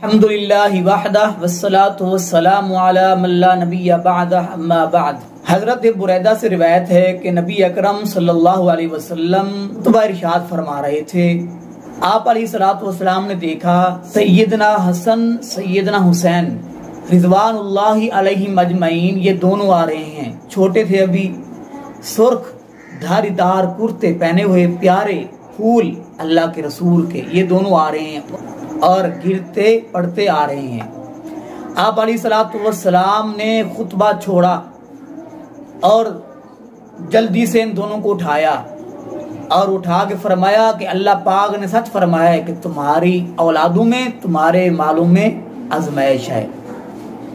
الحمدللہ وحدہ والصلاة والسلام علی من لا نبی بعدہ اما بعد۔ حضرت بریدہ سے روایت ہے کہ نبی اکرم صلی اللہ علیہ وسلم خطبہ ارشاد فرما رہے تھے۔ آپ علیہ السلام نے دیکھا سیدنا حسن سیدنا حسین رضوان اللہ علیہم اجمعین، یہ دونوں آ رہے ہیں، چھوٹے تھے ابھی، سرخ دھاری دار کرتے پہنے ہوئے، پیارے پھول اللہ کے رسول کے، یہ دونوں آ رہے ہیں اور گرتے پڑتے آ رہے ہیں۔ آپ علیہ السلام نے خطبہ چھوڑا اور جلدی سے ان دونوں کو اٹھایا اور اٹھا کے فرمایا کہ اللہ پاک نے سچ فرمایا ہے کہ تمہاری اولادوں میں، تمہارے مالوں میں آزمائش ہے۔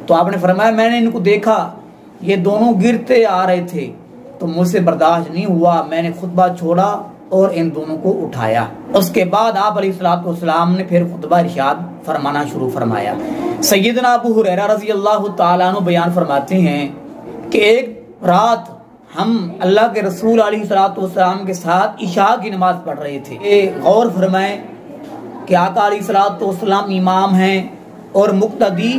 تو آپ نے فرمایا میں نے ان کو دیکھا، یہ دونوں گرتے آ رہے تھے تو مجھ سے برداشت نہیں ہوا، میں نے خطبہ چھوڑا اور ان دونوں کو اٹھایا۔ اس کے بعد آپ علیہ السلام نے پھر خطبہ ارشاد فرمانا شروع فرمایا۔ سیدنا ابو ہریرہ رضی اللہ تعالیٰ عنہ بیان فرماتے ہیں کہ ایک رات ہم اللہ کے رسول علیہ السلام کے ساتھ عشاء کی نماز پڑھ رہے تھے۔ غور فرمائیں کہ آقا علیہ السلام امام ہیں اور مقتدی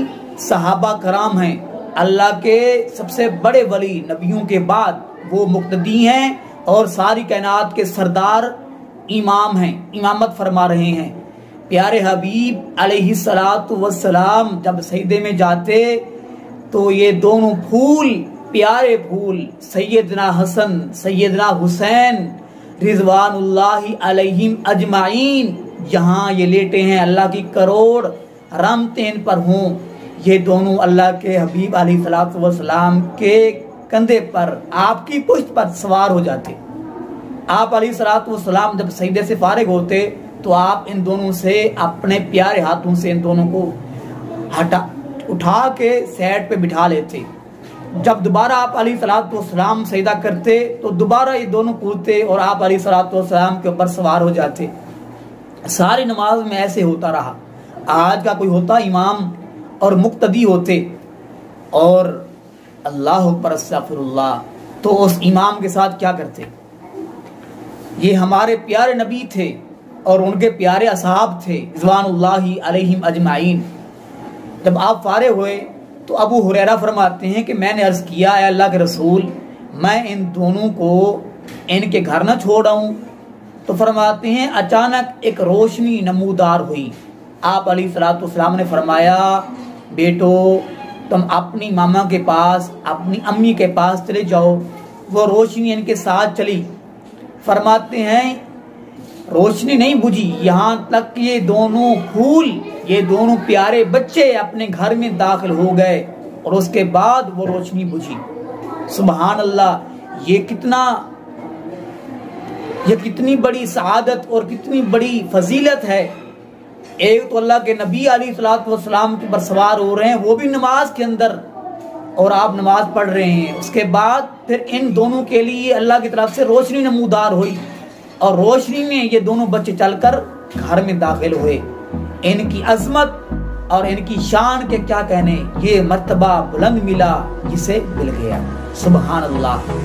صحابہ کرام ہیں، اللہ کے سب سے بڑے ولی، نبیوں کے بعد وہ مقتدی ہیں اور ساری کائنات کے سردار امام ہیں، امامت فرما رہے ہیں۔ پیارے حبیب علیہ السلام جب سجدے میں جاتے تو یہ دونوں پھول، پیارے پھول سیدنا حسن سیدنا حسین رضوان اللہ علیہم اجمعین یہاں یہ لیٹے ہیں، اللہ کی کروڑ رحمتیں ان پر ہوں، یہ دونوں اللہ کے حبیب علیہ السلام کے کندھے پر، آپ کی پشت پر سوار ہو جاتے۔ آپ علیہ السلام جب سجدے سے فارغ ہوتے تو آپ ان دونوں سے اپنے پیارے ہاتھوں سے ان دونوں کو اٹھا کے سیٹ پہ بٹھا لیتے۔ جب دوبارہ آپ علیہ السلام سجدہ کرتے تو دوبارہ یہ دونوں کودتے اور آپ علیہ السلام کے اوپر سوار ہو جاتے۔ ساری نماز میں ایسے ہوتا رہا۔ آج کا کوئی ہوتا امام اور مقتدی ہوتے اور اللہ اکبر استغفر اللہ، تو اس امام کے ساتھ کیا کرتے؟ یہ ہمارے پیارے نبی تھے اور ان کے پیارے اصحاب تھے رضوان اللہ علیہم اجمعین۔ جب آپ فارغ ہوئے تو ابو ہریرہ فرماتے ہیں کہ میں نے عرض کیا اے اللہ کے رسول، میں ان دونوں کو ان کے گھر نہ چھوڑ آؤں؟ تو فرماتے ہیں اچانک ایک روشنی نمودار ہوئی۔ آپ علیہ السلام نے فرمایا بیٹو تم اپنی ماما کے پاس، اپنی امی کے پاس چلے جاؤ۔ وہ روشنی ان کے ساتھ چلی۔ فرماتے ہیں روشنی نہیں بجھی یہاں تک کہ یہ دونوں پھول، یہ دونوں پیارے بچے اپنے گھر میں داخل ہو گئے اور اس کے بعد وہ روشنی بجھی۔ سبحان اللہ، یہ کتنی بڑی سعادت اور کتنی بڑی فضیلت ہے۔ ایک تو اللہ کے نبی علیہ السلام کے پر سوار ہو رہے ہیں، وہ بھی نماز کے اندر، اور آپ نماز پڑھ رہے ہیں۔ اس کے بعد پھر ان دونوں کے لیے اللہ کی طرف سے روشنی نمودار ہوئی اور روشنی میں یہ دونوں بچے چل کر گھر میں داخل ہوئے۔ ان کی عظمت اور ان کی شان کے کیا کہنے، یہ مرتبہ بلند ملا جسے مل گیا۔ سبحان اللہ۔